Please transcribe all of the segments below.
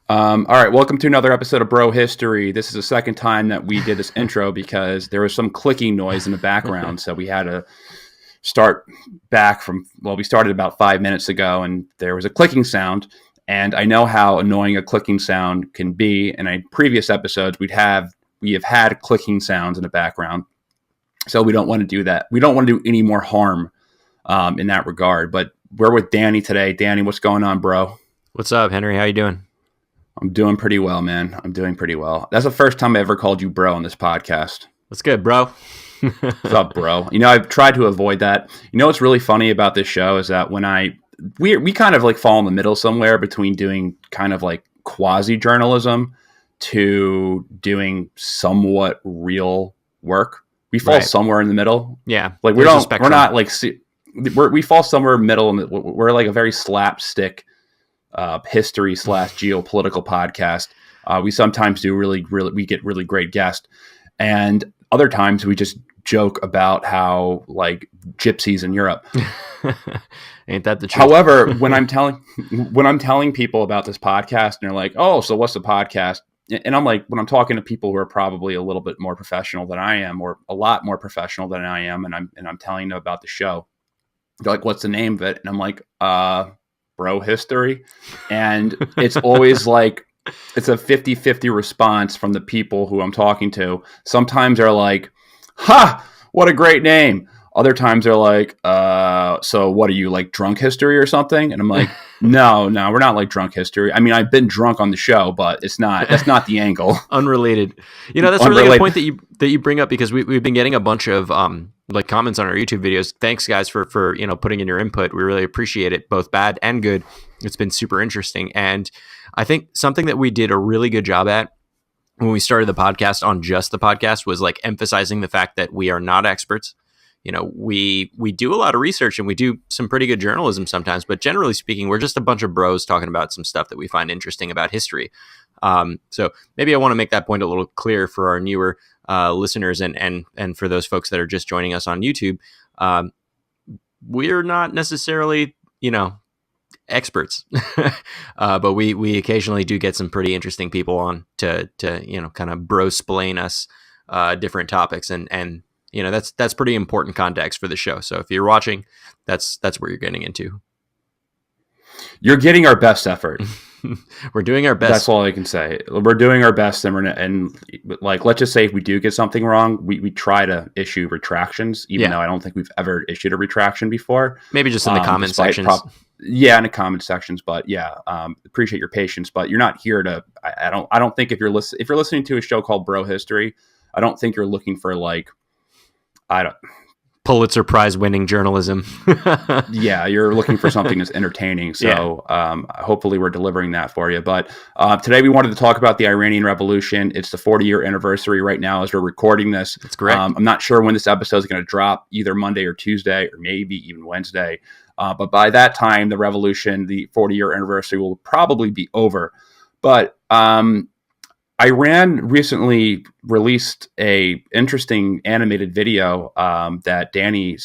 All right, welcome to another episode of Bro History. This is the second time that we did this intro because there was some clicking noise in the background, so we had to start back from, we started about 5 minutes ago, and there was a clicking sound, and I know how annoying a clicking sound can be. In previous episodes, we have had clicking sounds in the background, so we don't want to do that. We don't want to do any more harm in that regard, but we're with Danny today. Danny, what's going on, bro? What's up, Henry? How you doing? I'm doing pretty well, man. I'm doing pretty well. That's the first time I ever called you bro on this podcast. What's good, bro? What's up, bro? I've tried to avoid that. What's really funny about this show is that when we kind of like fall in the middle somewhere between doing kind of like quasi journalism to doing somewhat real work. We fall somewhere in the middle. Yeah, like we're not like we fall somewhere middle, and we're like a very slapstick history / geopolitical podcast. We sometimes do we get really great guests, and other times we just joke about how like gypsies in Europe. Ain't that the truth? However, when I'm telling people about this podcast, and they're like, "Oh, so what's the podcast?" And I'm like, when I'm talking to people who are probably a little bit more professional than I am, or a lot more professional than I am, and I'm telling them about the show, they're like, "What's the name of it?" And I'm like, Bro History. And it's always like, it's a 50-50 response from the people who I'm talking to. Sometimes they're like, ha, what a great name. Other times they're like, so what are you, like drunk history or something? And I'm like, no, we're not like drunk history. I mean, I've been drunk on the show, but that's not the angle. Unrelated. That's a really good point that you bring up, because we've been getting a bunch of like comments on our YouTube videos. Thanks guys for putting in your input. We really appreciate it, both bad and good. It's been super interesting. And I think something that we did a really good job at when we started the podcast on just the podcast was like emphasizing the fact that we are not experts. We do a lot of research and we do some pretty good journalism sometimes, but generally speaking, we're just a bunch of bros talking about some stuff that we find interesting about history. So maybe I want to make that point a little clear for our newer listeners and for those folks that are just joining us on YouTube. We're not necessarily, experts, but we occasionally do get some pretty interesting people on to kind of bro-splain us different topics, and that's pretty important context for the show. So if you're watching, that's where you're getting into. You're getting our best effort. We're doing our best. That's all I can say. We're doing our best, and like, let's just say if we do get something wrong, we try to issue retractions, even though I don't think we've ever issued a retraction before. Maybe just in the comment sections. In the comment sections. But appreciate your patience. But you're not here to. I don't think if you're listening to a show called Bro History, I don't think you're looking for like, Pulitzer Prize winning journalism. Yeah, you're looking for something that's entertaining. So hopefully we're delivering that for you. But today we wanted to talk about the Iranian Revolution. It's the 40-year anniversary right now as we're recording this. That's correct. I'm not sure when this episode is going to drop, either Monday or Tuesday, or maybe even Wednesday. But by that time, the revolution, the 40-year anniversary, will probably be over. But Iran recently released a interesting animated video that Danny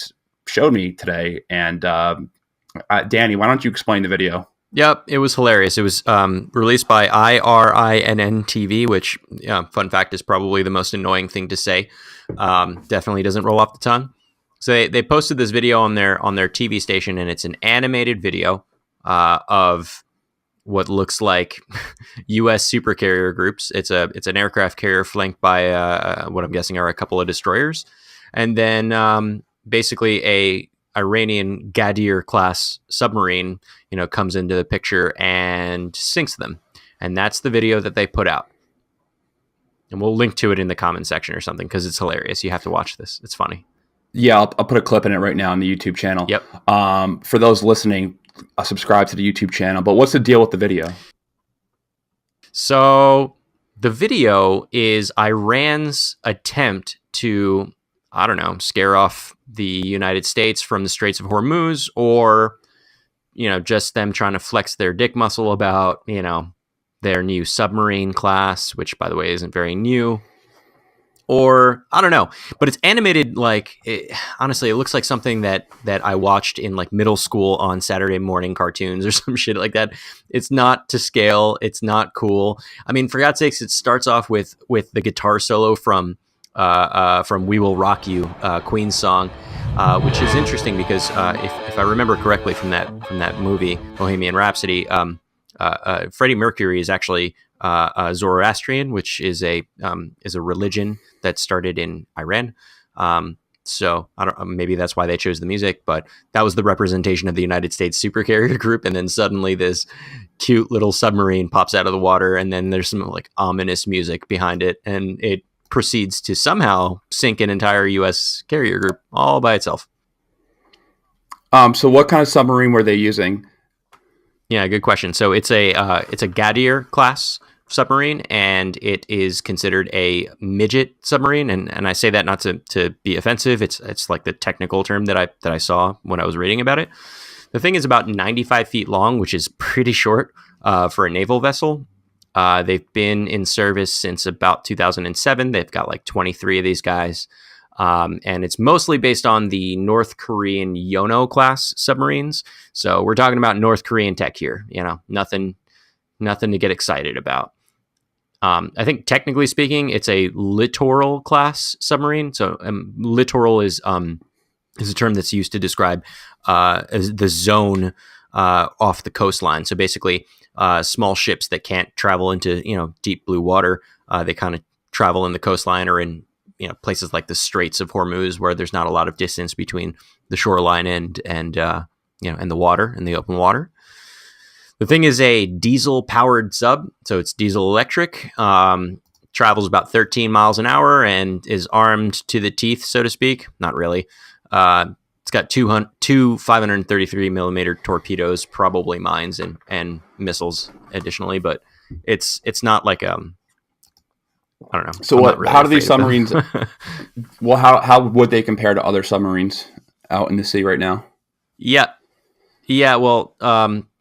showed me today. And Danny, why don't you explain the video? Yep, it was hilarious. It was released by IRINN TV, which, fun fact, is probably the most annoying thing to say. Definitely doesn't roll off the tongue. So they posted this video on their TV station, and it's an animated video of what looks like U.S. supercarrier groups. It's an aircraft carrier flanked by what I'm guessing are a couple of destroyers, and then basically a Iranian Gadir class submarine, comes into the picture and sinks them, and that's the video that they put out. And we'll link to it in the comment section or something because it's hilarious. You have to watch this; it's funny. Yeah, I'll put a clip in it right now on the YouTube channel. Yep. For those listening, subscribe to the YouTube channel. But what's the deal with the video? So the video is Iran's attempt to, scare off the United States from the Straits of Hormuz, or, just them trying to flex their dick muscle about, their new submarine class, which, by the way, isn't very new. or I don't know, but it's animated honestly, it looks like something that I watched in like middle school on Saturday morning cartoons or some shit like that. It's not to scale. It's not cool. I mean, for God's sakes, it starts off with the guitar solo from "We Will Rock You," Queen's song, which is interesting because if I remember correctly from that movie Bohemian Rhapsody, Freddie Mercury is actually Zoroastrian, which is a religion that started in Iran. So I don't maybe that's why they chose the music, but that was the representation of the United States supercarrier group. And then suddenly this cute little submarine pops out of the water, and then there's some like ominous music behind it, and it proceeds to somehow sink an entire U.S. carrier group all by itself. So what kind of submarine were they using? Yeah, good question. So it's a Gadir class submarine, and it is considered a midget submarine. And I say that not to be offensive. It's like the technical term that I saw when I was reading about it. The thing is about 95 feet long, which is pretty short for a naval vessel. They've been in service since about 2007. They've got like 23 of these guys. And it's mostly based on the North Korean Yono class submarines. So we're talking about North Korean tech here, nothing to get excited about. I think technically speaking, it's a littoral class submarine. So littoral is a term that's used to describe as the zone off the coastline. So basically, small ships that can't travel into deep blue water, they kind of travel in the coastline or in places like the Straits of Hormuz, where there's not a lot of distance between the shoreline and the water and the open water. The thing is a diesel-powered sub, so it's diesel-electric, travels about 13 miles an hour and is armed to the teeth, so to speak. Not really. It's got two 533-millimeter torpedoes, probably mines and missiles additionally, but it's not like I don't know. So really how do these submarines? Well, how would they compare to other submarines out in the sea right now? Yeah. Well,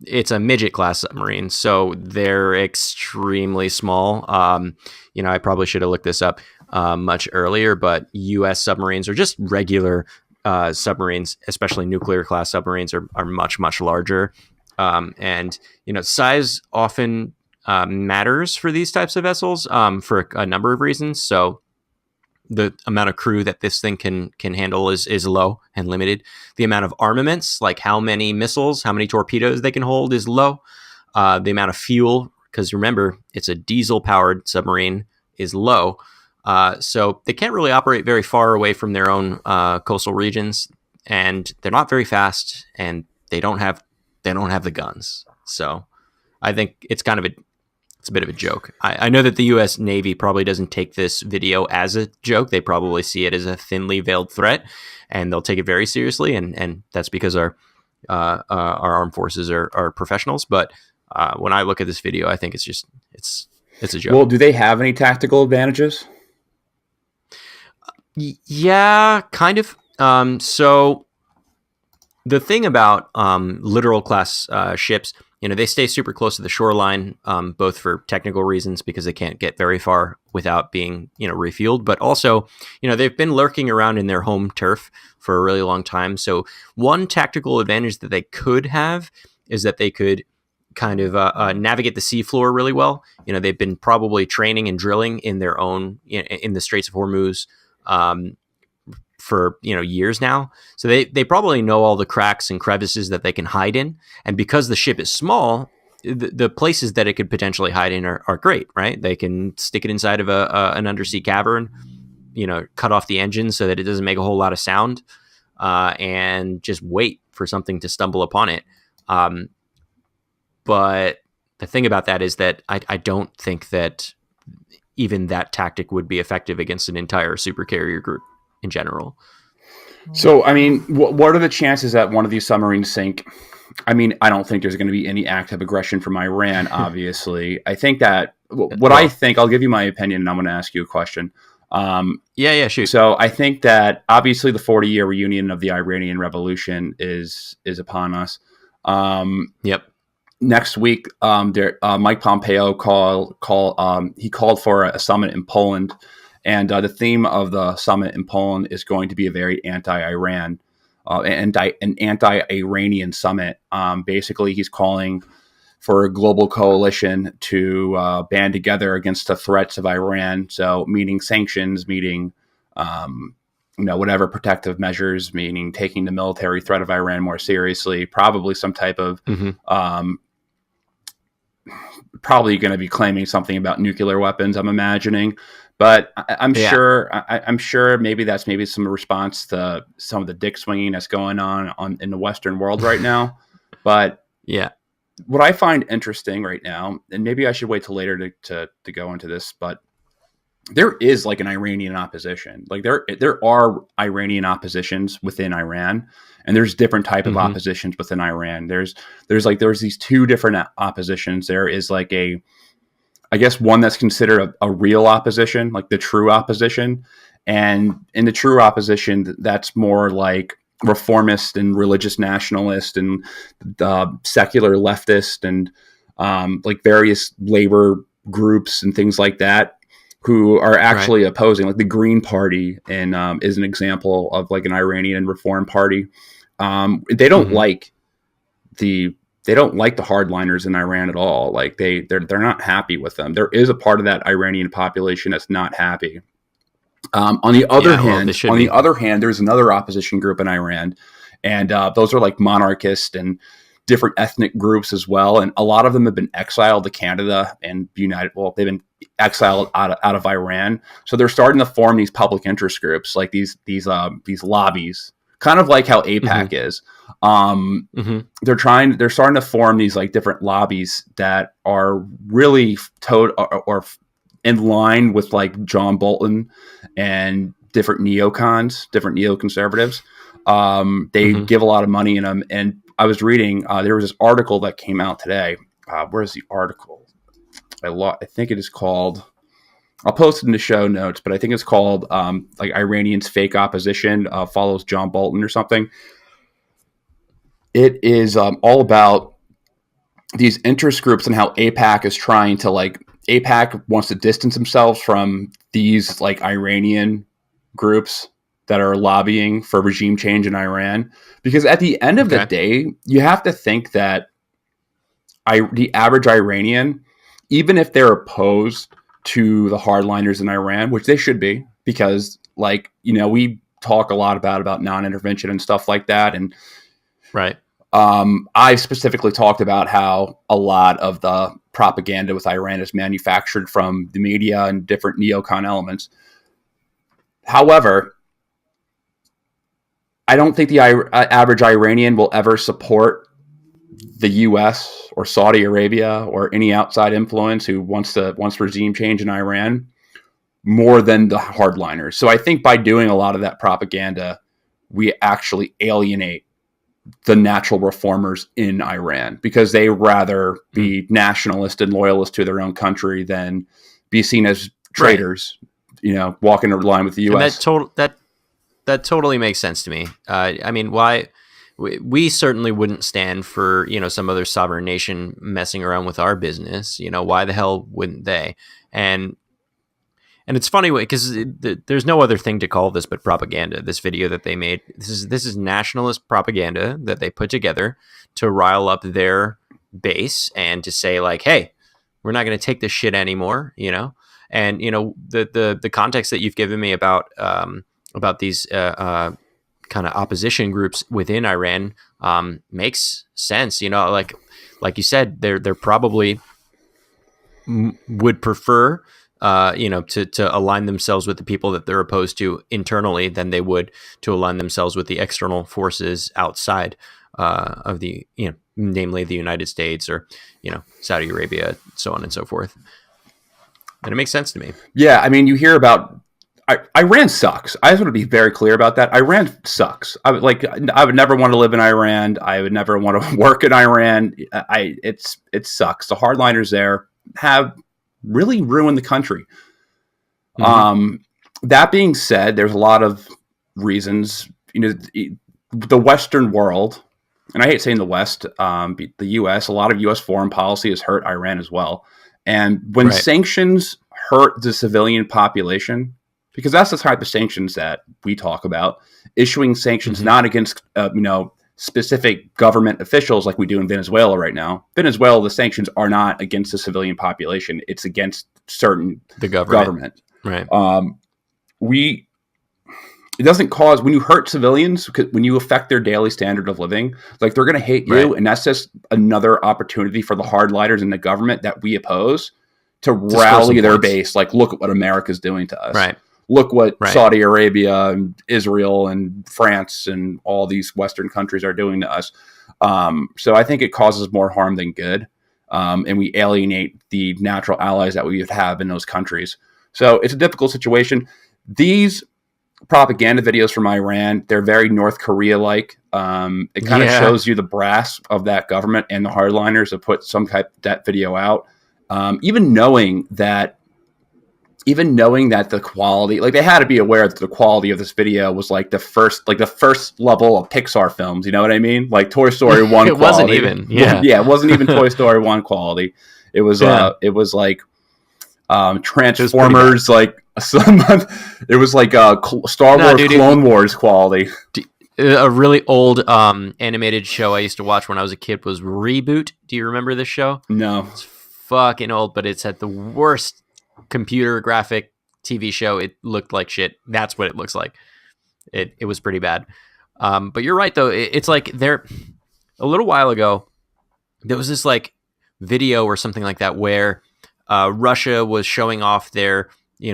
it's a midget class submarine, so they're extremely small. I probably should have looked this up much earlier, but U.S. submarines or just regular submarines, especially nuclear class submarines, are much, much larger. And size often matters for these types of vessels for a number of reasons. So the amount of crew that this thing can handle is low and limited. The amount of armaments, like how many missiles, how many torpedoes they can hold, is low. The amount of fuel, because remember, it's a diesel-powered submarine, is low. So they can't really operate very far away from their own coastal regions, and they're not very fast, and they don't have the guns. So I think it's a bit of a joke. I know that the U.S. Navy probably doesn't take this video as a joke. They probably see it as a thinly veiled threat, and they'll take it very seriously. And that's because our armed forces are professionals. But when I look at this video, I think it's a joke. Well, do they have any tactical advantages? Yeah, kind of. So the thing about littoral class ships, they stay super close to the shoreline, both for technical reasons because they can't get very far without being, refueled, but also, they've been lurking around in their home turf for a really long time. So one tactical advantage that they could have is that they could kind of navigate the seafloor really well. They've been probably training and drilling in their own, in the Straits of Hormuz, for years now, so they probably know all the cracks and crevices that they can hide in, and because the ship is small, the places that it could potentially hide in are great, right? They can stick it inside of an undersea cavern, cut off the engine so that it doesn't make a whole lot of sound, and just wait for something to stumble upon it. But the thing about that is that I don't think that even that tactic would be effective against an entire supercarrier group in general. So, I mean, what are the chances that one of these submarines sink? I mean, I don't think there's going to be any active aggression from Iran, obviously. I think that I think, I'll give you my opinion, and I'm going to ask you a question. Shoot. So I think that obviously the 40-year reunion of the Iranian Revolution is upon us. Yep. Next week, Mike Pompeo called for a summit in Poland. And the theme of the summit in Poland is going to be a very anti-Iran, an anti-Iranian summit. Basically, he's calling for a global coalition to band together against the threats of Iran. So, meaning sanctions, meaning whatever protective measures, meaning taking the military threat of Iran more seriously. Probably some type of probably going to be claiming something about nuclear weapons, I'm imagining. But I'm sure maybe that's some response to some of the dick swinging that's going on in the Western world right now. But yeah, what I find interesting right now, and maybe I should wait till later to go into this, but there is like an Iranian opposition. Like there are Iranian oppositions within Iran, and there's different type of oppositions within Iran. There's these two different oppositions. There is like I guess one that's considered a real opposition, like the true opposition. And in the true opposition, that's more like reformist and religious nationalist and secular leftist and like various labor groups and things like that, who are actually opposing, like the Green Party, and is an example of like an Iranian reform party. They don't like the hardliners in Iran at all. Like they're not happy with them. There is a part of that Iranian population that's not happy. On the other hand, there's another opposition group in Iran, and those are like monarchist and different ethnic groups as well. And a lot of them have been exiled to Canada and they've been exiled out of Iran. So they're starting to form these public interest groups, like these lobbies, kind of like how AIPAC is. They're starting to form these like different lobbies that are really or in line with like John Bolton and different neoconservatives. They give a lot of money in them. And I was reading, there was this article that came out today. Where's the article? I think it is called, I'll post it in the show notes, but I think it's called like Iranians Fake Opposition Follows John Bolton or something. It is all about these interest groups and how AIPAC is trying to AIPAC wants to distance themselves from these like Iranian groups that are lobbying for regime change in Iran. Because at the end of the day, you have to think that the average Iranian, even if they're opposed to the hardliners in Iran, which they should be, because we talk a lot about non-intervention and stuff like that. And I specifically talked about how a lot of the propaganda with Iran is manufactured from the media and different neocon elements. However, I don't think the average Iranian will ever support the U.S. or Saudi Arabia or any outside influence who wants regime change in Iran more than the hardliners. So I think by doing a lot of that propaganda, we actually alienate the natural reformers in Iran, because they rather be nationalist and loyalist to their own country than be seen as traitors, walking in line with the U.S. And that totally makes sense to me. I mean, why? We certainly wouldn't stand for, some other sovereign nation messing around with our business. Why the hell wouldn't they? And it's funny because there's no other thing to call this but propaganda. This video that they made, this is nationalist propaganda that they put together to rile up their base and to say like, hey, we're not going to take this shit anymore, And the context that you've given me about these kind of opposition groups within Iran makes sense. Like you said, they're probably would prefer to align themselves with the people that they're opposed to internally than they would to align themselves with the external forces outside of the, namely the United States or, Saudi Arabia, so on and so forth. And it makes sense to me. Yeah. I mean, you hear about Iran sucks. I just want to be very clear about that. Iran sucks. I would never want to live in Iran. I would never want to work in Iran. It sucks. The hardliners there have really ruined the country. That being said, there's a lot of reasons. The Western world, and I hate saying the West, the U.S. A lot of U.S. foreign policy has hurt Iran as well. And when sanctions hurt the civilian population, because that's the type of sanctions that we talk about, issuing sanctions not against specific government officials like we do in Venezuela right now. Venezuela, the sanctions are not against the civilian population; it's against the government. Right. It doesn't cause, when you hurt civilians, when you affect their daily standard of living, like they're going to hate you, right. And that's just another opportunity for the hardliners in the government that we oppose to rally their base. Like, look at what America's doing to us. Right. Look what Saudi Arabia and Israel and France and all these Western countries are doing to us. So I think it causes more harm than good. And we alienate the natural allies that we would have in those countries. So it's a difficult situation. These propaganda videos from Iran, they're very North Korea-like. It kind of shows you the brass of that government and the hardliners to put some type of that video out. Even knowing that the quality, like they had to be aware that the quality of this video was like the first level of Pixar films. You know what I mean? Like Toy Story 1 it quality. It wasn't even. It wasn't even Toy Story 1 quality. It was like Transformers, it was like Star Wars Clone Wars quality. A really old animated show I used to watch when I was a kid was Reboot. Do you remember this show? No. It's fucking old, but it's at the worst computer graphic TV show. It looked like shit. That's what it looks like. It was pretty bad. But you're right, though. It's like a little while ago, there was this like video or something like that where Russia was showing off their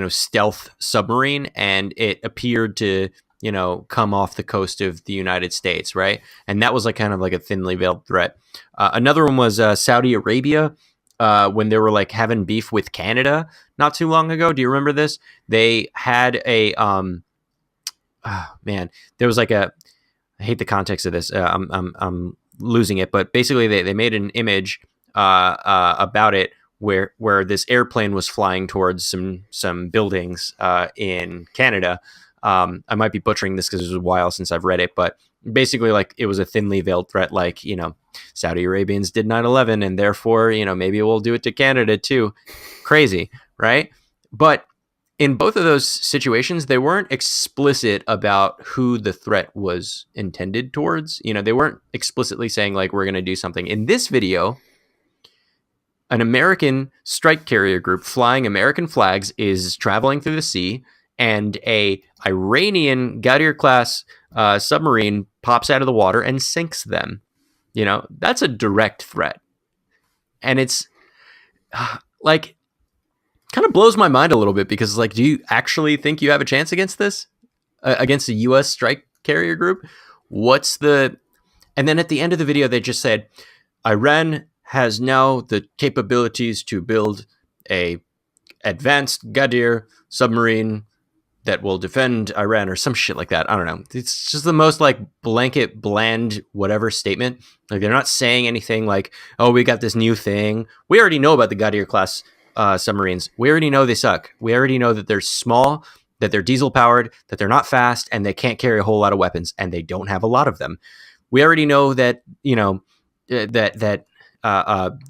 stealth submarine, and it appeared to come off the coast of the United States, right? And that was like kind of like a thinly veiled threat. Another one was Saudi Arabia, when they were like having beef with Canada not too long ago. Do you remember this? They had a there was like I hate the context of this. I'm losing it, but basically they made an image about it where this airplane was flying towards some buildings in Canada. I might be butchering this because it was a while since I've read it, but basically like it was a thinly veiled threat, like, Saudi Arabians did 9/11 and therefore, maybe we'll do it to Canada too. Crazy, right? But in both of those situations, they weren't explicit about who the threat was intended towards. They weren't explicitly saying like, we're going to do something. In this video, an American strike carrier group flying American flags is traveling through the sea, and a Iranian Ghadir class submarine pops out of the water and sinks them. That's a direct threat. And it's like kind of blows my mind a little bit, because like, do you actually think you have a chance against this? Against a U.S. strike carrier group? And then at the end of the video, they just said, Iran has now the capabilities to build a advanced Ghadir submarine that will defend Iran, or some shit like that. I don't know. It's just the most like blanket, bland, whatever statement. Like they're not saying anything like, oh, we got this new thing. We already know about the Ghadir class submarines. We already know they suck. We already know that they're small, that they're diesel powered, that they're not fast, and they can't carry a whole lot of weapons, and they don't have a lot of them. We already know that, the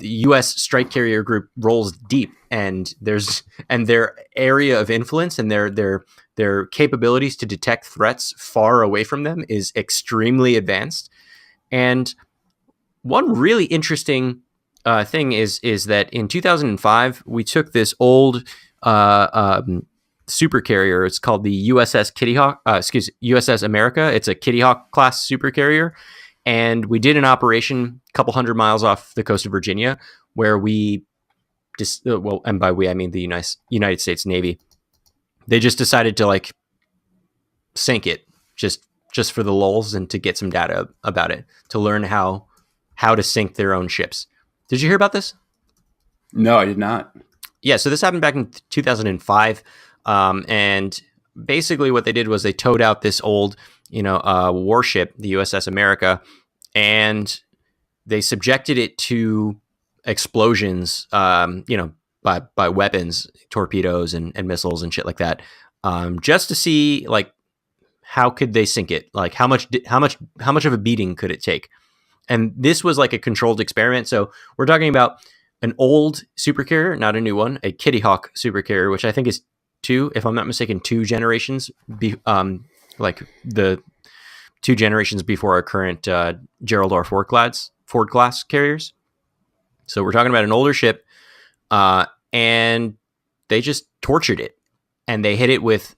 U.S. strike carrier group rolls deep, and their area of influence and their capabilities to detect threats far away from them is extremely advanced. And one really interesting thing is that in 2005 we took this old super carrier. It's called the USS America. It's a Kitty Hawk class super carrier. And we did an operation a couple hundred miles off the coast of Virginia where we and by we, I mean the United States Navy. They just decided to like sink it just for the lulz and to get some data about it, to learn how to sink their own ships. Did you hear about this? No, I did not. Yeah, so this happened back in 2005. And basically what they did was they towed out this old warship, the USS America, and they subjected it to explosions, by weapons, torpedoes and missiles and shit like that, just to see like how could they sink it, like how much of a beating could it take. And this was like a controlled experiment. So we're talking about an old supercarrier, not a new one, a Kitty Hawk supercarrier, which I think is if I'm not mistaken, two generations, like the 2 generations before our current Gerald R. Ford class carriers. So we're talking about an older ship, and they just tortured it, and they hit it with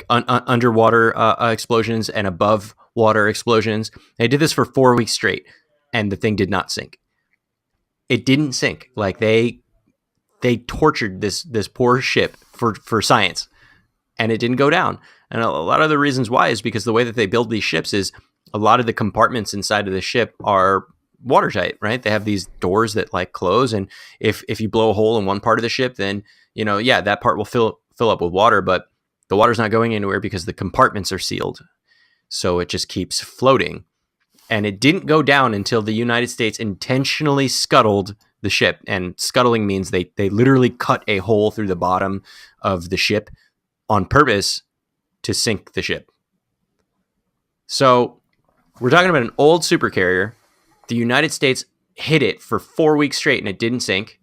underwater explosions and above water explosions. They did this for 4 weeks straight, and the thing did not sink. It didn't sink. Like they tortured this poor ship for science, and it didn't go down. And a lot of the reasons why is because the way that they build these ships is a lot of the compartments inside of the ship are watertight, right? They have these doors that like close, and if you blow a hole in one part of the ship, then that part will fill up with water, but the water's not going anywhere because the compartments are sealed. So it just keeps floating. And it didn't go down until the United States intentionally scuttled the ship. And scuttling means they literally cut a hole through the bottom of the ship on purpose to sink the ship. So we're talking about an old supercarrier. The United States hit it for 4 weeks straight and it didn't sink.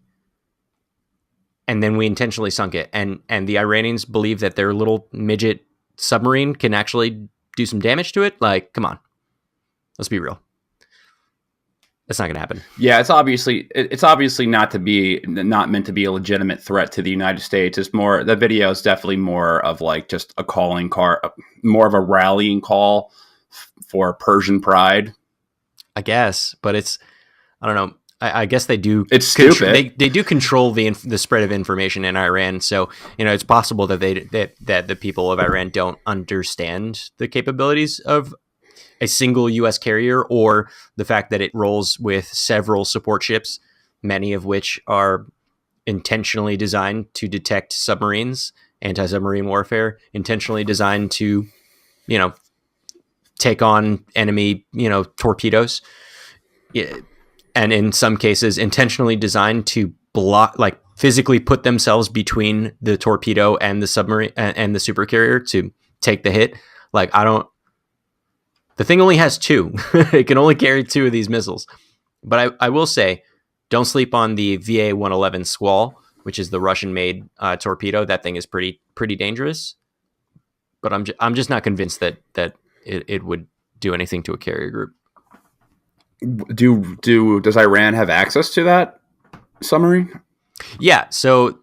And then we intentionally sunk it. And the Iranians believe that their little midget submarine can actually do some damage to it. Like, come on. Let's be real. That's not going to happen. Yeah, it's obviously not meant to be a legitimate threat to the United States. It's more, the video is definitely more of like just a calling card, more of a rallying call for Persian pride, I guess. But I don't know. I guess they do. It's stupid. They do control the spread of information in Iran. So it's possible that that the people of Iran don't understand the capabilities of a single U.S. carrier, or the fact that it rolls with several support ships, many of which are intentionally designed to detect submarines, anti-submarine warfare, intentionally designed to, take on enemy, torpedoes. And in some cases, intentionally designed to block, like physically put themselves between the torpedo and the submarine and the supercarrier to take the hit. Like, the thing only has 2. It can only carry 2 of these missiles. But I will say, don't sleep on the VA-111 Squall, which is the Russian-made torpedo. That thing is pretty dangerous. But I'm just not convinced that it would do anything to a carrier group. Does Iran have access to that submarine? Yeah, so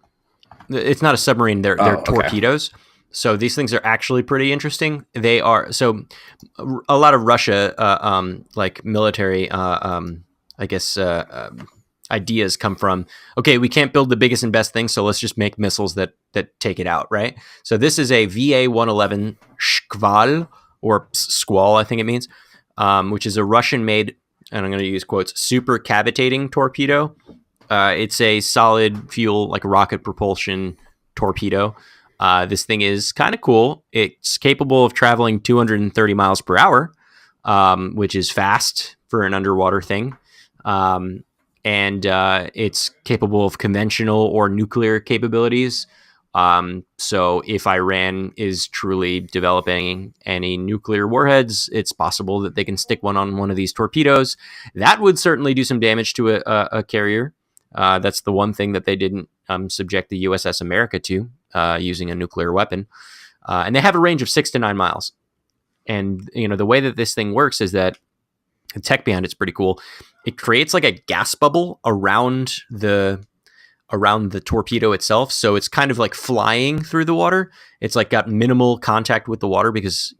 it's not a submarine. They're torpedoes. Okay. So these things are actually pretty interesting. They are, so a lot of Russia, like military, ideas come from, okay, we can't build the biggest and best thing, so let's just make missiles that take it out, right? So this is a VA-111 Shkval, or Squall, I think it means, which is a Russian-made, and I'm going to use quotes, super cavitating torpedo. It's a solid fuel, like rocket propulsion torpedo. This thing is kind of cool. It's capable of traveling 230 miles per hour, which is fast for an underwater thing. And it's capable of conventional or nuclear capabilities. So if Iran is truly developing any nuclear warheads, it's possible that they can stick one on one of these torpedoes. That would certainly do some damage to a carrier. That's the one thing that they didn't subject the USS America to, using a nuclear weapon. And they have a range of 6 to 9 miles. And, the way that this thing works is that the tech behind it's pretty cool. It creates like a gas bubble around the torpedo itself. So it's kind of like flying through the water. It's like got minimal contact with the water because,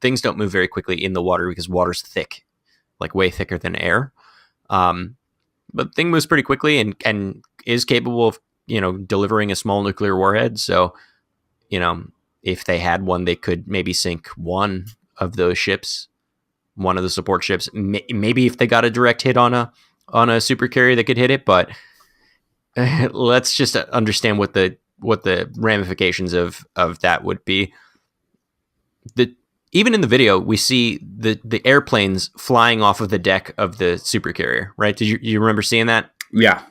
things don't move very quickly in the water because water's thick, like way thicker than air. But the thing moves pretty quickly and is capable of, delivering a small nuclear warhead. So, if they had one, they could maybe sink one of those ships, one of the support ships. Maybe if they got a direct hit on a supercarrier, they could hit it. But let's just understand what the ramifications of that would be. Even in the video, we see the airplanes flying off of the deck of the supercarrier, right? Did you remember seeing that? Yeah.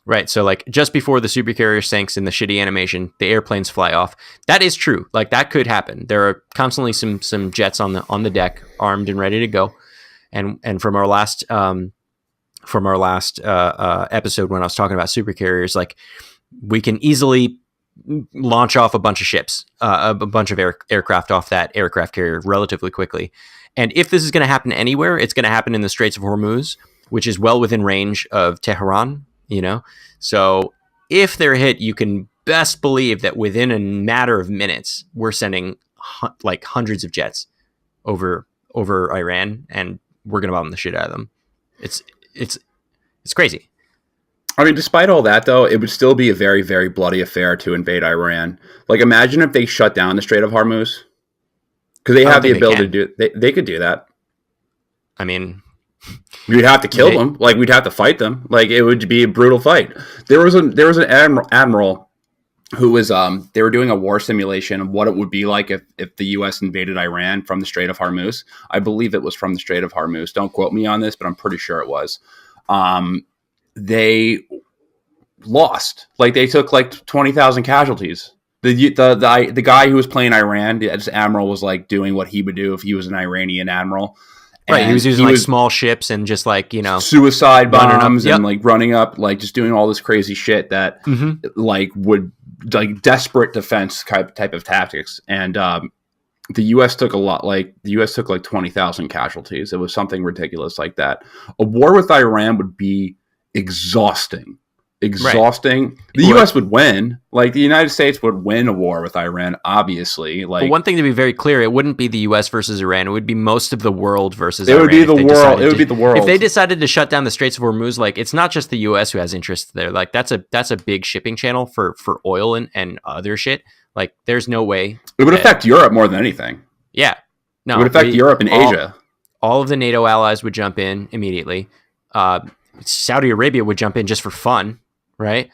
Right. So like just before the supercarrier sinks in the shitty animation, the airplanes fly off. That is true. Like that could happen. There are constantly some jets on the deck, armed and ready to go. And from our last episode when I was talking about supercarriers, like we can easily launch off a bunch of ships, a bunch of aircraft off that aircraft carrier relatively quickly. And if this is going to happen anywhere, it's going to happen in the Straits of Hormuz, which is well within range of Tehran, So if they're hit, you can best believe that within a matter of minutes, we're sending like hundreds of jets over Iran, and we're going to bomb the shit out of them. It's crazy. I mean, despite all that, though, it would still be a very, very bloody affair to invade Iran. Like, imagine if they shut down the Strait of Hormuz. Because they have the ability to do it. They could do that. I mean, we'd have to kill them. Like, we'd have to fight them. Like, it would be a brutal fight. There was an admiral who was they were doing a war simulation of what it would be like if the U.S. invaded Iran from the Strait of Hormuz. I believe it was from the Strait of Hormuz. Don't quote me on this, but I'm pretty sure it was. They lost. Like, they took like 20,000 casualties. The guy who was playing Iran, this admiral, was like doing what he would do if he was an Iranian admiral. Right, he was using small ships and just suicide bombs and like running up, like just doing all this crazy shit that like would like desperate defense type of tactics. And the U.S. took like 20,000 casualties. It was something ridiculous like that. A war with Iran would be exhausting. Right. The U.S. would win. Like, the United States would win a war with Iran, obviously. Like, but one thing to be very clear, it wouldn't be the U.S. versus Iran. It would be most of the world versus Iran. It would be the world. If they decided to shut down the Straits of Hormuz, like, it's not just the U.S. who has interest there. Like, that's a big shipping channel for oil and other shit. Like, there's no way. It would affect Europe more than anything. Yeah. No, it would affect Europe and Asia. All of the NATO allies would jump in immediately. Saudi Arabia would jump in just for fun. Right.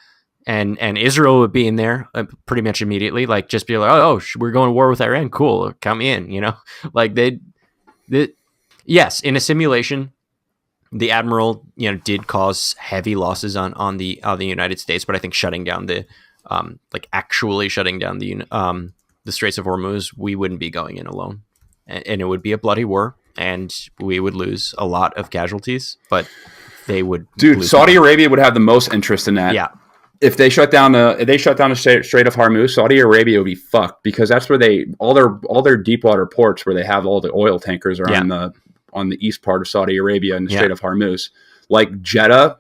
And Israel would be in there pretty much immediately, like, just be like, oh, we're going to war with Iran. Cool. Count me in, like yes, in a simulation, the admiral, did cause heavy losses on the United States. But I think shutting down actually shutting down the Straits of Hormuz, we wouldn't be going in alone, and it would be a bloody war, and we would lose a lot of casualties, but they would. Dude, Saudi Arabia would have the most interest in that. Yeah. If they shut down the Strait of Hormuz, Saudi Arabia would be fucked, because that's where all their deep water ports where they have all the oil tankers are on the east part of Saudi Arabia and the Strait of Hormuz. Like Jeddah,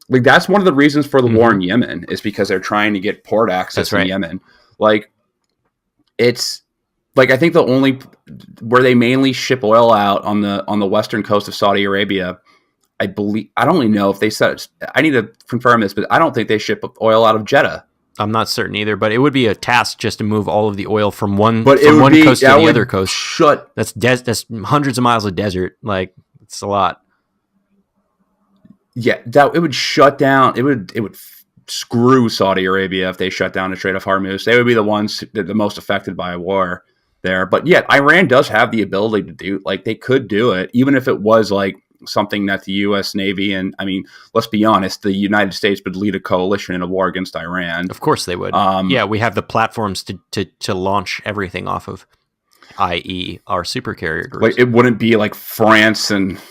like, that's one of the reasons for the war in Yemen, is because they're trying to get port access in Yemen. Like, it's like, I think the only where they mainly ship oil out on the western coast of Saudi Arabia, I don't really know if they said, I need to confirm this, but I don't think they ship oil out of Jeddah. I'm not certain either, but it would be a task just to move all of the oil from one coast to the other coast. That's hundreds of miles of desert. Like, it's a lot. Yeah, it would shut down. It would screw Saudi Arabia if they shut down the Strait of Hormuz. They would be the ones that the most affected by a war there. But yet, Iran does have the ability to do, like, they could do it, even if it was like something that the U.S. Navy, and I mean, let's be honest, the United States would lead a coalition in a war against Iran. Of course they would. We have the platforms to launch everything off of, i.e. our supercarrier groups. Like, it wouldn't be like France, and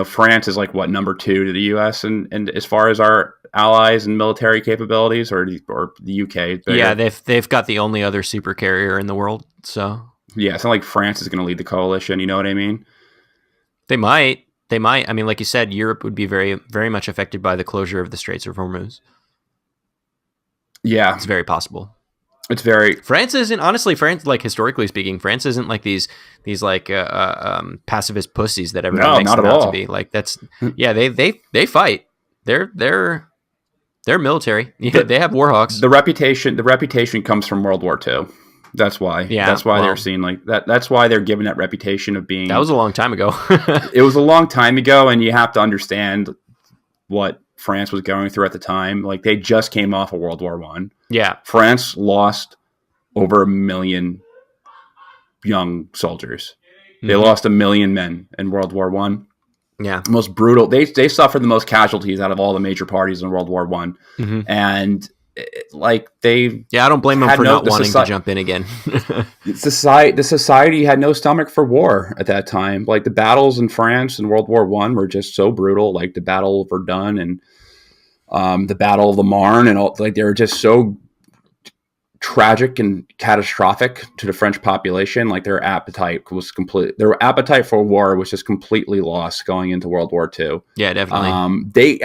France is like what, number 2 to the U.S. and as far as our allies and military capabilities, or the UK. Yeah, they've got the only other supercarrier in the world. So yeah, it's not like France is going to lead the coalition. You know what I mean? They might. I mean, like you said, Europe would be very, very much affected by the closure of the Straits of Hormuz. Yeah. It's very possible. It's very... France, like, historically speaking, France isn't like these like pacifist pussies that everyone makes them out to be. Like, that's... Yeah, they fight. They're military. Yeah, they have warhawks. The reputation comes from World War II. That's why. Yeah, that's why they're seen like that. That's why they're given that reputation of being. That was a long time ago. It was a long time ago, and you have to understand what France was going through at the time. Like, they just came off of World War I. Yeah, France lost over 1 million young soldiers. Mm-hmm. They lost 1 million men in World War I. Yeah, the most brutal. They suffered the most casualties out of all the major parties in World War I, and. I don't blame them for not wanting to jump in again. The society had no stomach for war at that time. Like, the battles in France in World War I were just so brutal. Like the Battle of Verdun and the Battle of the Marne, and all, like, they were just so tragic and catastrophic to the French population. Like their appetite for war was just completely lost going into World War II. Yeah, definitely. They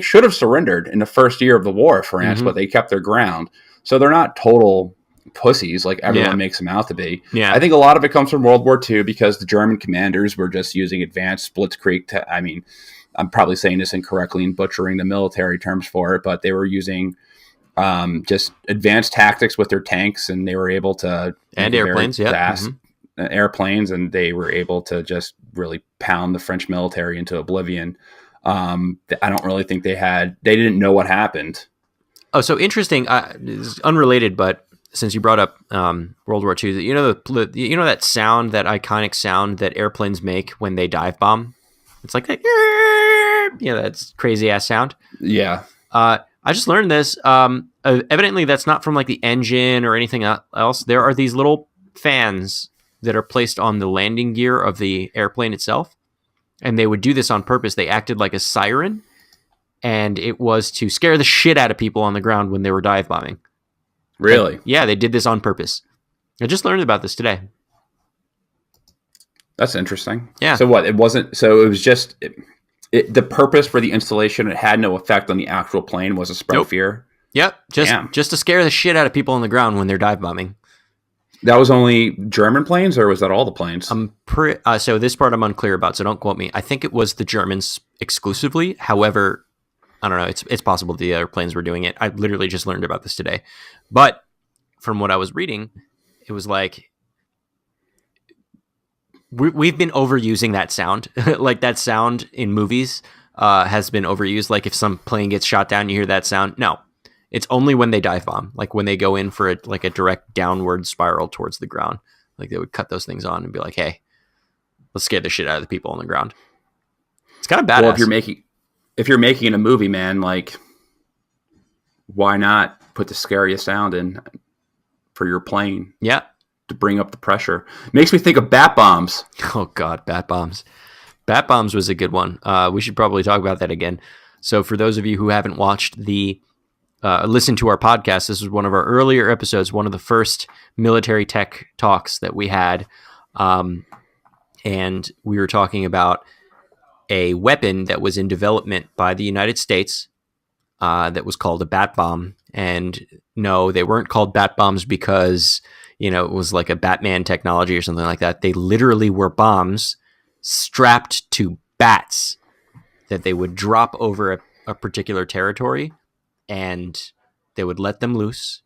should have surrendered in the first year of the war, France, but they kept their ground. So they're not total pussies like everyone makes them out to be. Yeah. I think a lot of it comes from World War II because the German commanders were just using advanced blitzkrieg. I'm probably saying this incorrectly and butchering the military terms for it, but they were using just advanced tactics with their tanks, and they were able to and airplanes, airplanes, and they were able to just really pound the French military into oblivion. I don't really think they didn't know what happened. Oh, so interesting. This is unrelated, but since you brought up World War II, you know that sound, that iconic sound that airplanes make when they dive bomb. It's like that, that's crazy ass sound. Yeah. I just learned this. Evidently, that's not from like the engine or anything else. There are these little fans that are placed on the landing gear of the airplane itself, and they would do this on purpose. They acted like a siren, and it was to scare the shit out of people on the ground when they were dive bombing. Really? And, yeah, they did this on purpose. I just learned about this today. That's interesting. Yeah. So what? It wasn't. So it was just the purpose for the installation. It had no effect on the actual plane. Was to spread fear. Yep. Just to scare the shit out of people on the ground when they're dive bombing. That was only German planes, or was that all the planes? So this part I'm unclear about, so don't quote me. I think it was the Germans exclusively. However, I don't know. It's possible the other planes were doing it. I literally just learned about this today. But from what I was reading, it was like we've been overusing that sound. Like that sound in movies has been overused. Like if some plane gets shot down, you hear that sound. No, it's only when they dive bomb. Like when they go in for a direct downward spiral towards the ground. Like they would cut those things on and be like, "Hey, let's scare the shit out of the people on the ground." It's kind of badass. Well, if you're making a movie, man, like why not put the scariest sound in for your plane? Yeah. To bring up the pressure. Makes me think of bat bombs. Oh God, bat bombs. Bat bombs was a good one. We should probably talk about that again. So for those of you who haven't watched listened to our podcast, this was one of our earlier episodes, one of the first military tech talks that we had. And we were talking about a weapon that was in development by the United States that was called a bat bomb. And no, they weren't called bat bombs because it was like a Batman technology or something like that. They literally were bombs strapped to bats that they would drop over a particular territory, and they would let them loose,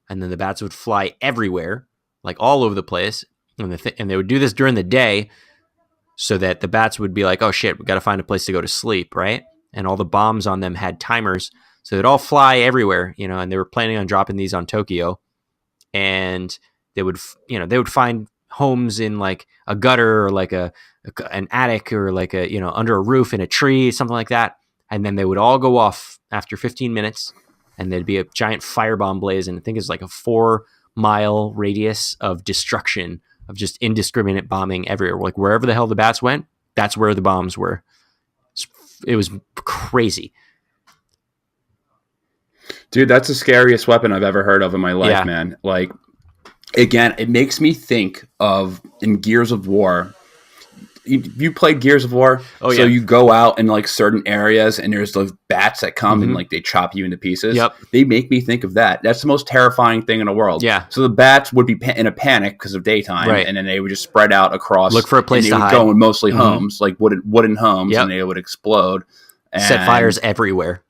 and then the bats would fly everywhere, like all over the place. And they would do this during the day so that the bats would be like, oh shit, we got to find a place to go to sleep, right? And all the bombs on them had timers, so they'd all fly everywhere, and they were planning on dropping these on Tokyo. And they would find homes in like a gutter or like an attic or like under a roof in a tree, something like that. And then they would all go off after 15 minutes, and there'd be a giant firebomb blaze. And I think it's like a 4-mile radius of destruction of just indiscriminate bombing everywhere. Like wherever the hell the bats went, that's where the bombs were. It was crazy. Dude, that's the scariest weapon I've ever heard of in my life, man. Like, again, it makes me think of in Gears of War. You played Gears of War? Oh, yeah. So you go out in like certain areas and there's those bats that come and like they chop you into pieces. Yep. They make me think of that. That's the most terrifying thing in the world. Yeah. So the bats would be in a panic because of daytime, right, and then they would just spread out across. Look for a place to hide. They would go in mostly homes, like wooden homes, yep, and they would explode. And set fires everywhere.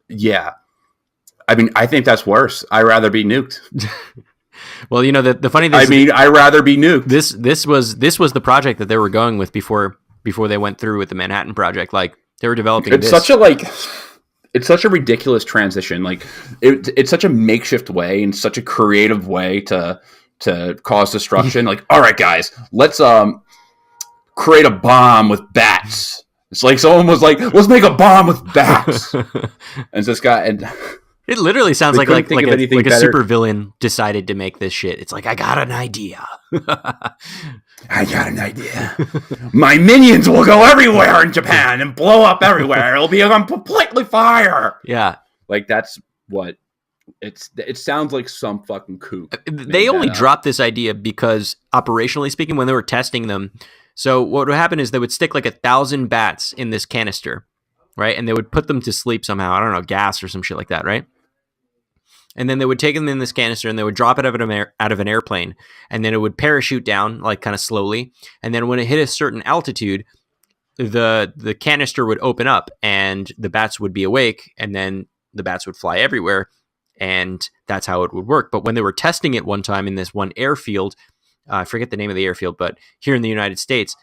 Yeah. I mean, I think that's worse. I'd rather be nuked. Well, the funny thing I'd rather be nuked. This was the project that they were going with before they went through with the Manhattan Project. Like they were developing it's such a ridiculous transition. Like it's such a makeshift way and such a creative way to cause destruction. Like, all right, guys, let's create a bomb with bats. It's like someone was like, let's make a bomb with bats. And this guy and. It literally sounds like a better. super villain decided to make this shit. It's like, I got an idea. I got an idea. My minions will go everywhere in Japan and blow up everywhere. It'll be on completely fire. Yeah. Like that's what it sounds like some fucking kook. They only dropped this idea because operationally speaking, when they were testing them, so what would happen is they would stick like 1,000 bats in this canister, right? And they would put them to sleep somehow. I don't know, gas or some shit like that, right? And then they would take them in this canister and they would drop it out of an airplane, and then it would parachute down like kind of slowly. And then when it hit a certain altitude, the canister would open up and the bats would be awake, and then the bats would fly everywhere, and that's how it would work. But when they were testing it one time in this one airfield, I forget the name of the airfield, but here in the United States,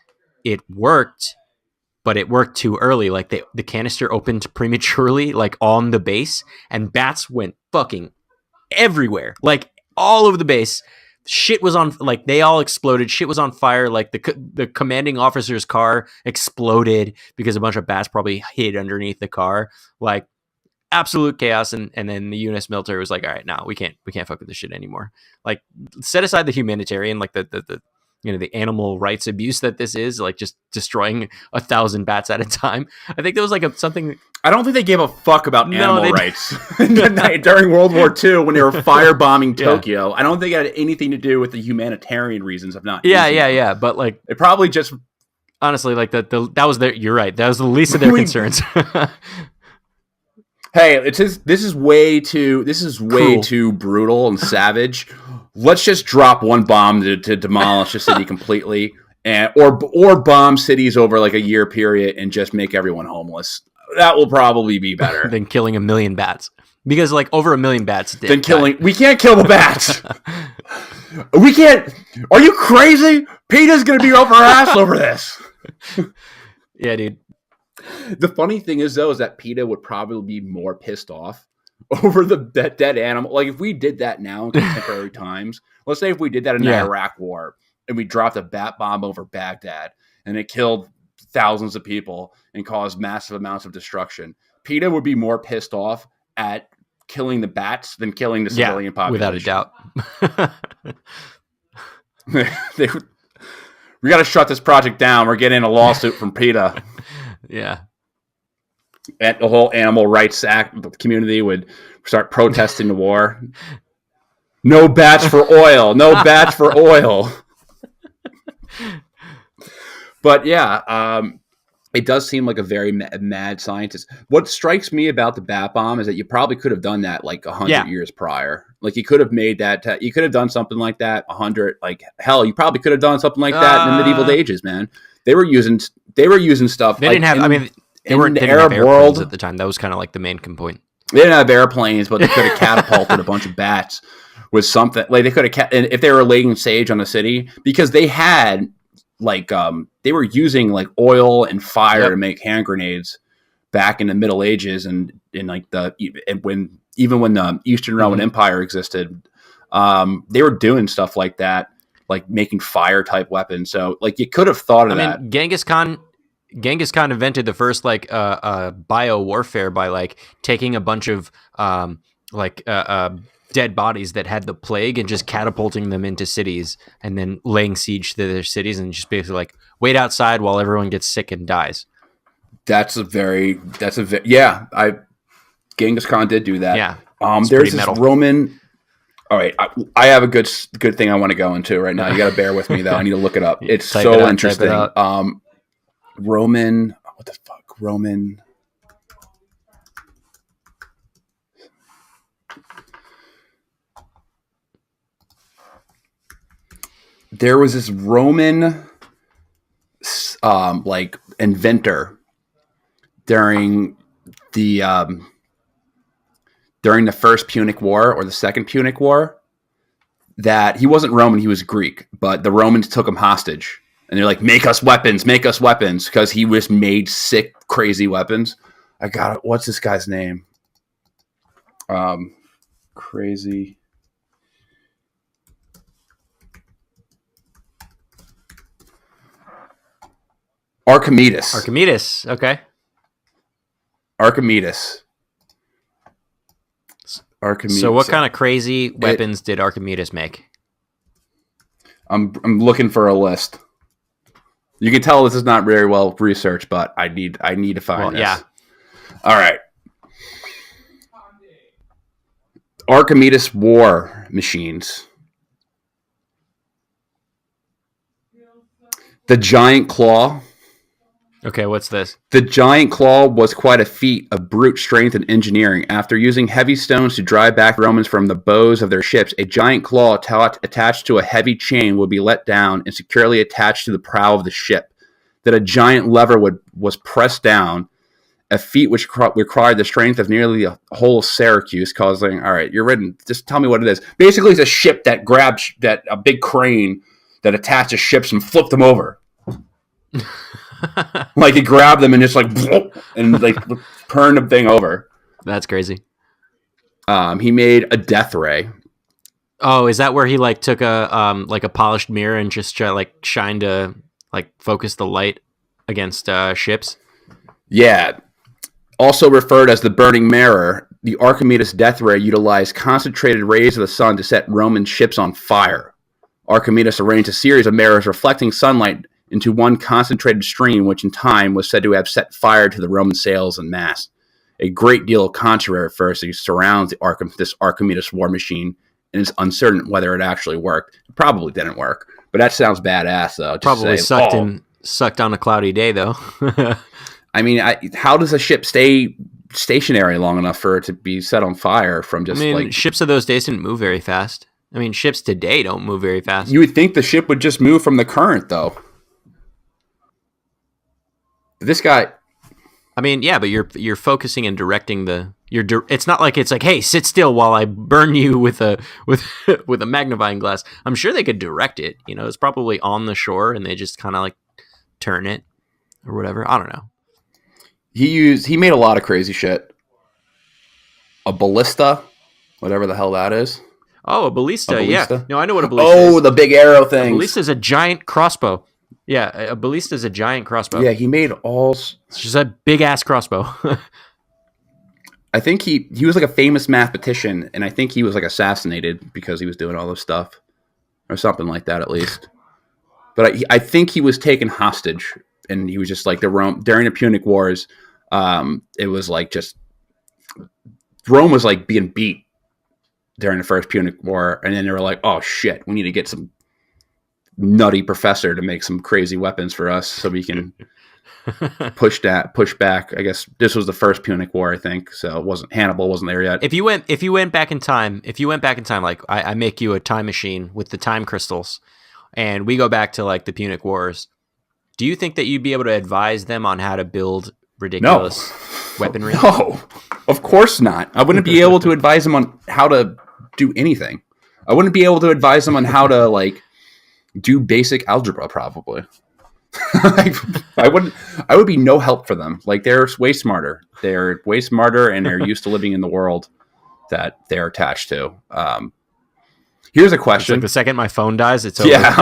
it worked, but it worked too early. Like the canister opened prematurely, like on the base, and bats went fucking everywhere, like all over the base. Shit was on, like they all exploded. Shit was on fire. Like the commanding officer's car exploded because a bunch of bats probably hid underneath the car. Like absolute chaos. And then the U.S. military was like, all right, no, we can't fuck with this shit anymore. Like set aside the humanitarian, like the the animal rights abuse that this is, like just destroying 1,000 bats at a time. I think there was like something. I don't think they gave a fuck about animal rights during World War II when they were firebombing Tokyo. I don't think it had anything to do with the humanitarian reasons of not. Yeah. But like, it probably just honestly, like that was their. You're right. That was the least of their concerns. Hey, this is way too brutal and savage. Let's just drop one bomb to demolish a city completely, or bomb cities over like a year period and just make everyone homeless. That will probably be better than killing 1 million bats, because like over 1 million bats. We can't kill the bats. We can't. Are you crazy? PETA's gonna be over our ass over this. Yeah, dude. The funny thing is, though, is that PETA would probably be more pissed off over the dead animal. Like, if we did that now in contemporary times, let's say if we did that in the Iraq War and we dropped a bat bomb over Baghdad and it killed thousands of people and caused massive amounts of destruction, PETA would be more pissed off at killing the bats than killing the civilian population. Without a doubt. We got to shut this project down. We're getting a lawsuit from PETA. Yeah. And the whole animal rights community would start protesting the war. No bats for oil. No bats for oil. But yeah, it does seem like a very mad scientist. What strikes me about the bat bomb is that you probably could have done that like 100 years prior. Like you could have made that. You could have done something like that 100. Like hell, you probably could have done something like that in the medieval ages, man. They were using stuff. They didn't have. They weren't in the Arab world at the time. That was kind of like the main point. They didn't have airplanes, but they could have catapulted a bunch of bats with something. Like they could have, if they were laying siege on the city, because they had like they were using like oil and fire to make hand grenades back in the Middle Ages and in like when the Eastern Roman Empire existed, they were doing stuff like that, like making fire type weapons. So like you could have thought of that. Genghis Khan invented the first like bio warfare by like taking a bunch of dead bodies that had the plague and just catapulting them into cities and then laying siege to their cities and just basically like wait outside while everyone gets sick and dies. Genghis Khan did do that. Yeah. There's this Roman. All right, I have a good thing I want to go into right now. You got to bear with me though. I need to look it up. It's so interesting. Roman. What the fuck? Roman. There was this Roman, like inventor during the First Punic War or the Second Punic War. That he wasn't Roman, he was Greek, but the Romans took him hostage. And they're like, make us weapons, because he just made sick, crazy weapons. I got it. What's this guy's name? Crazy. Archimedes. Okay. Archimedes. So what kind of crazy weapons did Archimedes make? I'm looking for a list. You can tell this is not very well researched, but I need to find this. Yeah. All right. Archimedes war machines. The giant claw. Okay, what's this? The giant claw was quite a feat of brute strength and engineering. After using heavy stones to drive back the Romans from the bows of their ships, a giant claw attached to a heavy chain would be let down and securely attached to the prow of the ship. That a giant lever was pressed down, a feat which required the strength of nearly the whole of Syracuse, causing, all right, you're ridden. Just tell me what it is. Basically, it's a ship that grabs a big crane that attaches ships and flipped them over. Like, he grabbed them and just like, and like turned the thing over. That's crazy. He made a death ray. Oh, is that where he like took a polished mirror and just shined to like focus the light against ships? Yeah. Also referred as the burning mirror, the Archimedes death ray utilized concentrated rays of the sun to set Roman ships on fire. Archimedes arranged a series of mirrors reflecting sunlight into one concentrated stream, which in time was said to have set fire to the Roman sails and masts. A great deal of controversy surrounds this Archimedes war machine, and it's uncertain whether it actually worked. It probably didn't work, but that sounds badass, though. Probably sucked on a cloudy day, though. I mean, how does a ship stay stationary long enough for it to be set on fire from just ships of those days didn't move very fast. I mean, ships today don't move very fast. You would think the ship would just move from the current, though. This guy, I mean, yeah, but you're focusing and directing it's not like it's like, hey, sit still while I burn you with a magnifying glass. I'm sure they could direct it. You know, it's probably on the shore and they just kind of like turn it or whatever. I don't know. He made a lot of crazy shit. A ballista, whatever the hell that is. Oh, a ballista. Yeah. No, I know what a ballista is. Oh, the big arrow thing. A ballista is a giant crossbow. Yeah, a ballista is a giant crossbow. Yeah, he made all... It's just a big-ass crossbow. I think he was like a famous mathematician, and I think he was like assassinated because he was doing all this stuff. Or something like that, at least. But I think he was taken hostage, and he was just like during the Punic Wars, it was like just... Rome was like being beat during the First Punic War, and then they were like, oh shit, we need to get some nutty professor to make some crazy weapons for us so we can push back. I guess this was the First Punic War, I think, so Hannibal wasn't there yet. If you went back in time, like I make you a time machine with the time crystals and we go back to like the Punic Wars, do you think that you'd be able to advise them on how to build ridiculous weaponry? No, of course not. I wouldn't be able to advise them on how to do anything. I wouldn't be able to advise them on how to like do basic algebra, probably. I would be no help for them. Like, they're way smarter. They're way smarter, and they're used to living in the world that they're attached to. Here's a question. It's like the second my phone dies, it's over. Yeah.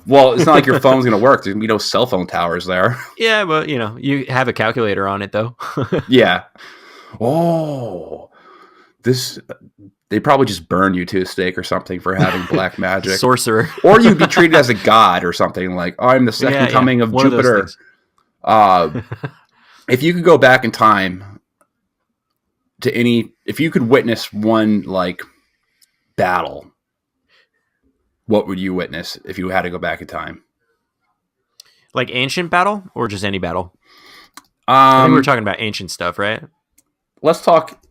Well, it's not like your phone's going to work. There's going to be no cell phone towers there. Yeah, but, you know, you have a calculator on it, though. Yeah. Oh. They probably just burn you to a stake or something for having black magic. Sorcerer. Or you'd be treated as a god or something, like, oh, I'm the second coming of Jupiter. If you could go back in time if you could witness one, like, battle, what would you witness if you had to go back in time? Like ancient battle or just any battle? I think we were talking about ancient stuff, right? Let's talk...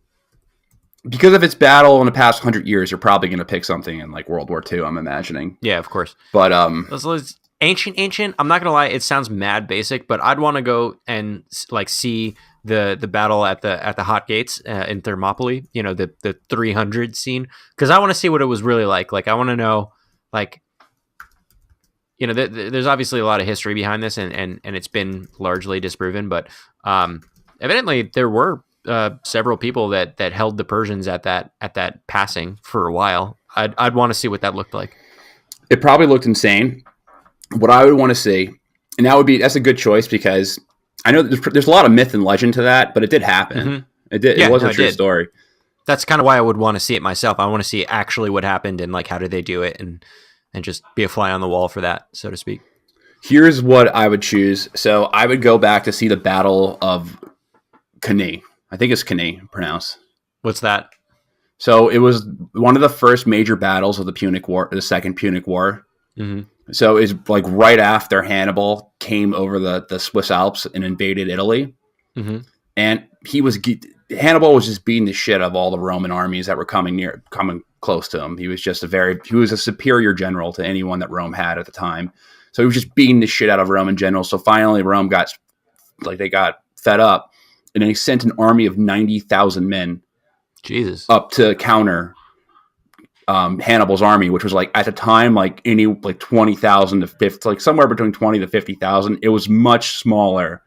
Because if it's battle in the past 100 years, you're probably going to pick something in like World War II, I'm imagining. Yeah, of course. But let's ancient. I'm not going to lie, it sounds mad basic, but I'd want to go and like see the battle at the Hot Gates in Thermopylae. You know, the 300 scene, because I want to see what it was really like. Like, I want to know, like, you know, there's obviously a lot of history behind this, and it's been largely disproven, but evidently there were several people that held the Persians at that passing for a while. I'd want to see what that looked like. It probably looked insane. What I would want to see, and that's a good choice, because I know there's a lot of myth and legend to that, but it did happen. Mm-hmm. It did. Yeah, it was a true story. That's kind of why I would want to see it myself. I want to see actually what happened and like how did they do it, and just be a fly on the wall for that, so to speak. Here's what I would choose. So I would go back to see the Battle of Cannae. I think it's Cannae pronounced. What's that? So it was one of the first major battles of the Punic War, the Second Punic War. Mm-hmm. So it's like right after Hannibal came over the Swiss Alps and invaded Italy. Mm-hmm. And Hannibal was just beating the shit out of all the Roman armies that were coming close to him. He was a superior general to anyone that Rome had at the time. So he was just beating the shit out of Roman generals. So finally Rome got fed up, and then he sent an army of 90,000 men up to counter Hannibal's army, which was like at the time like 20,000 to 50, like somewhere between 20 to 50,000. It was much smaller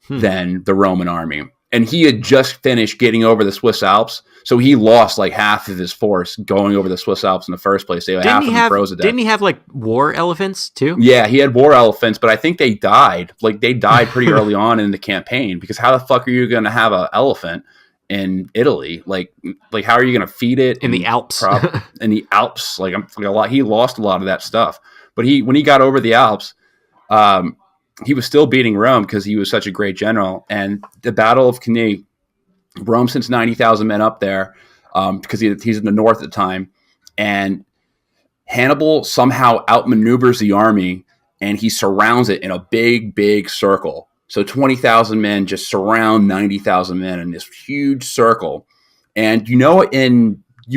than the Roman army. And he had just finished getting over the Swiss Alps, so he lost like half of his force going over the Swiss Alps in the first place. Half of them froze to death. Didn't he have like war elephants too? Yeah, he had war elephants, but I think they died. Like they died pretty early on in the campaign, because how the fuck are you going to have an elephant in Italy? Like how are you going to feed it in the Alps? In the Alps, he lost a lot of that stuff. But when he got over the Alps, he was still beating Rome because he was such a great general. And the Battle of Cannae, Rome sends 90,000 men up there because he's in the north at the time. And Hannibal somehow outmaneuvers the army, and he surrounds it in a big, big circle. So 20,000 men just surround 90,000 men in this huge circle. And you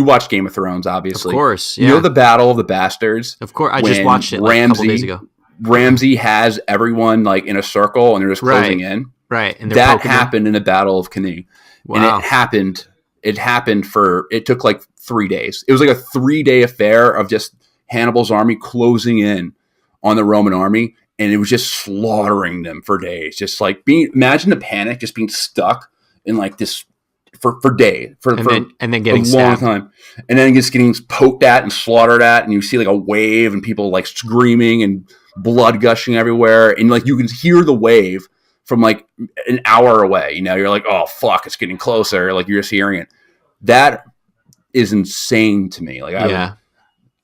watch Game of Thrones, obviously. Of course, yeah. You know the Battle of the Bastards? Of course, I just watched it like a couple days ago. Ramsay has everyone like in a circle, and they're just closing in. Right. And that happened in the Battle of Cannae. Wow. And it took like 3 days. It was like a 3-day affair of just Hannibal's army closing in on the Roman army, and it was just slaughtering them for days. Just like imagine the panic, just being stuck in like this for days, and then getting a long time, and then just getting poked at and slaughtered at, and you see like a wave and people like screaming and blood gushing everywhere, and like you can hear the wave from like an hour away. You're like, oh fuck, it's getting closer. Like you're just hearing it. That is insane to me. Like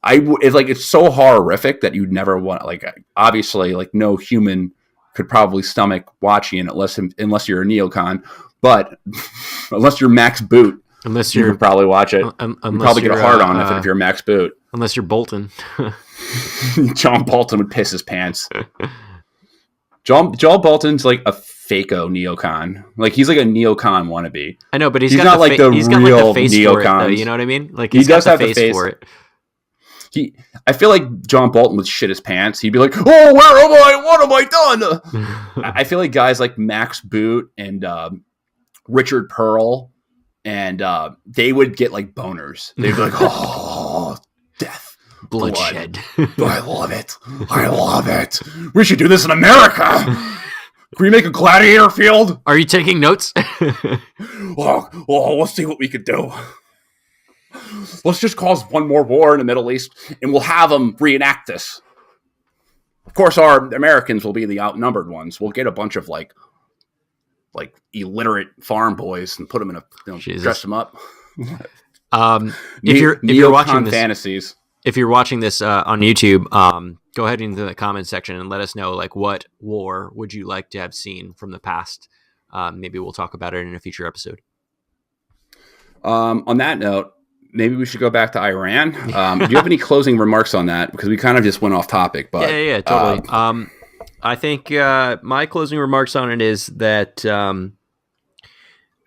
it's like it's so horrific that you'd never want. Like obviously, like no human could probably stomach watching it unless you're a neocon. But unless you're Max Boot, you could probably watch it. You probably get a hard on if you're Max Boot. Unless you're Bolton. John Bolton would piss his pants. John Bolton's like a fako neocon. Like he's like a neocon wannabe. I know, but he's not like the real neocons. You know what I mean? Like he does have the face for it. I feel like John Bolton would shit his pants. He'd be like, "Oh, where am I? What have I done?" I feel like guys like Max Boot and Richard Pearl, and they would get like boners. They'd be like, "Oh, death, bloodshed. I love it. I love it. We should do this in America. Can we make a gladiator field? Are you taking notes?" Let's see what we could do. Let's just cause one more war in the Middle East, and we'll have them reenact this. Of course, our Americans will be the outnumbered ones. We'll get a bunch of like illiterate farm boys and put them in dress them up. If you're watching this, fantasies. If you're watching this on YouTube, go ahead into the comment section and let us know like what war would you like to have seen from the past. Maybe we'll talk about it in a future episode. On that note, maybe we should go back to Iran. Do you have any closing remarks on that? Because we kind of just went off topic. But yeah, totally. I think my closing remarks on it is that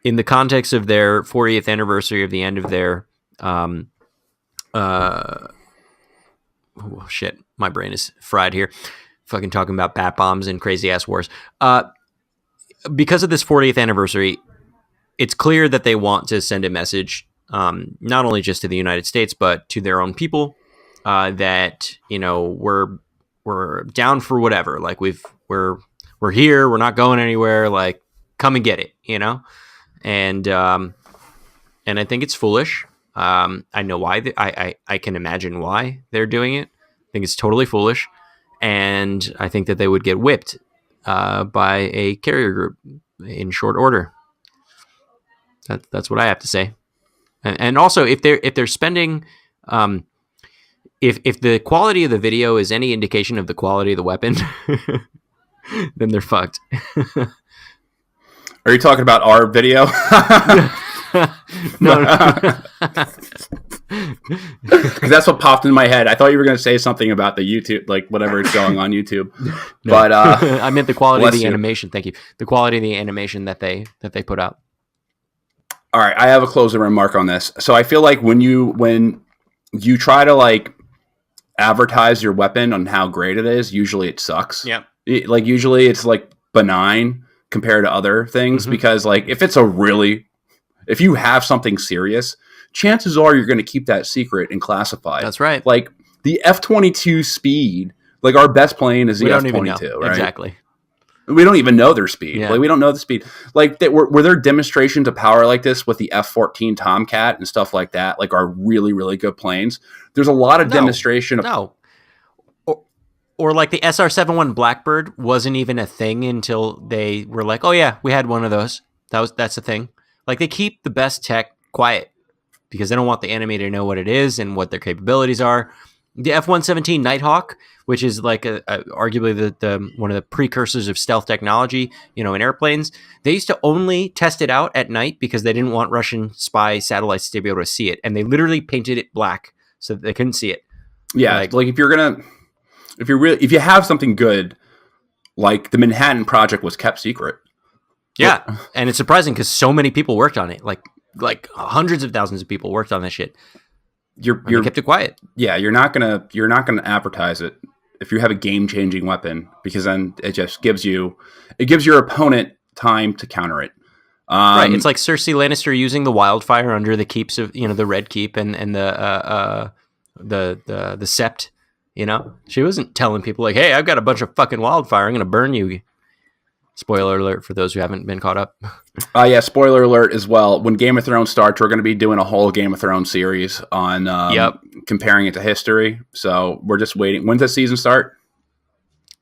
in the context of their 40th anniversary of the end of their shit, my brain is fried here. Fucking talking about bat bombs and crazy ass wars. Because of this 40th anniversary, it's clear that they want to send a message, not only just to the United States, but to their own people, that, we're down for whatever. Like we're here. We're not going anywhere. Like come and get it, And I think it's foolish. I know why. I can imagine why they're doing it. I think it's totally foolish. And I think that they would get whipped by a carrier group in short order. That's what I have to say. And also, if they're spending, if the quality of the video is any indication of the quality of the weapon, then they're fucked. Are you talking about our video? No. Because that's what popped in my head. I thought you were going to say something about the YouTube, like whatever is going on YouTube. No. But I meant the quality of the you. animation. Thank you. The quality of the animation that they put out. All right, I have a closing remark on this. So I feel like when you try to like advertise your weapon on how great it is, usually it sucks. Yeah. Like usually it's like benign compared to other things because like if you have something serious, chances are you're going to keep that secret and classified. That's right. Like the F-22 speed, like our best plane is the F-22, right? Exactly. We don't even know their speed. Yeah. Like we don't know the speed. Like were there demonstrations of power like this with the F-14 Tomcat and stuff like that? Like are really, really good planes. There's a lot of demonstration of or like the SR-71 Blackbird wasn't even a thing until they were like, oh yeah, we had one of those. That's a thing. Like they keep the best tech quiet because they don't want the enemy to know what it is and what their capabilities are. The F-117 Nighthawk, which is like arguably the one of the precursors of stealth technology, in airplanes, they used to only test it out at night because they didn't want Russian spy satellites to be able to see it, and they literally painted it black so that they couldn't see it. Yeah, like if you have something good, like the Manhattan Project was kept secret. Yeah, and it's surprising because so many people worked on it, like hundreds of thousands of people worked on this shit. They kept it quiet. Yeah, you're not gonna advertise it if you have a game-changing weapon because then it just gives your opponent time to counter it. Right, it's like Cersei Lannister using the wildfire under the keeps of the Red Keep and the Sept. She wasn't telling people like, "Hey, I've got a bunch of fucking wildfire. I'm gonna burn you." Spoiler alert for those who haven't been caught up. Yeah, spoiler alert as well. When Game of Thrones starts, we're going to be doing a whole Game of Thrones series on comparing it to history. So we're just waiting. When does the season start?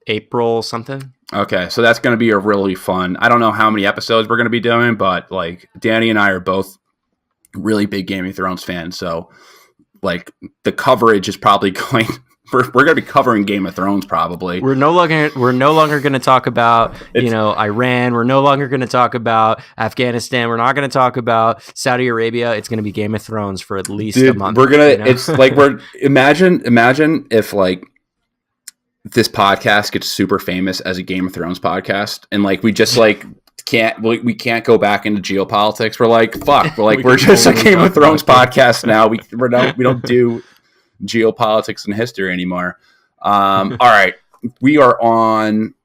April something. Okay, so that's going to be a really fun. I don't know how many episodes we're going to be doing, but like Danny and I are both really big Game of Thrones fans. So like the coverage is probably going. We're going to be covering Game of Thrones probably. We're no longer going to talk about Iran. We're no longer going to talk about Afghanistan. We're not going to talk about Saudi Arabia. It's going to be Game of Thrones for at least a month. We're gonna. It's like imagine if like this podcast gets super famous as a Game of Thrones podcast, and like we just like can't go back into geopolitics. We're like fuck. We're like we're just a Game of Thrones podcast now. We don't do geopolitics and history anymore. All right, we are on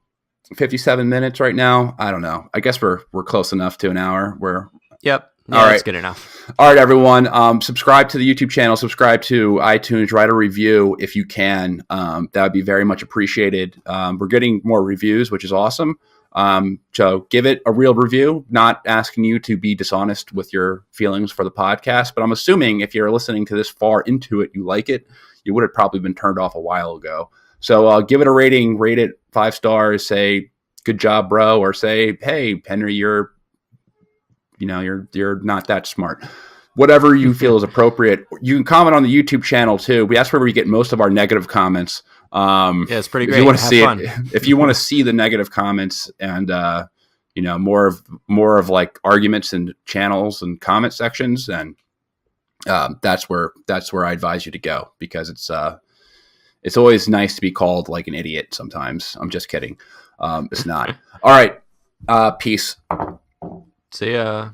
57 minutes right now. I don't know. I guess we're close enough to an hour. Yep. Yeah, all right. That's good enough. All right, everyone. Subscribe to the YouTube channel. Subscribe to iTunes. Write a review if you can. That would be very much appreciated. We're getting more reviews, which is awesome. So give it a real review, not asking you to be dishonest with your feelings for the podcast, but I'm assuming if you're listening to this far into it, you like it, you would have probably been turned off a while ago. So, give it a rating, rate it 5 stars, say, good job, bro. Or say, hey, Henry, you're not that smart. Whatever you feel is appropriate. You can comment on the YouTube channel too. That's where we get most of our negative comments. Yeah, it's pretty great. If you want to see it, if you want to see the negative comments and more of like arguments and channels and comment sections, and that's where I advise you to go because it's always nice to be called like an idiot sometimes. I'm just kidding. It's not. All right. Peace. See ya.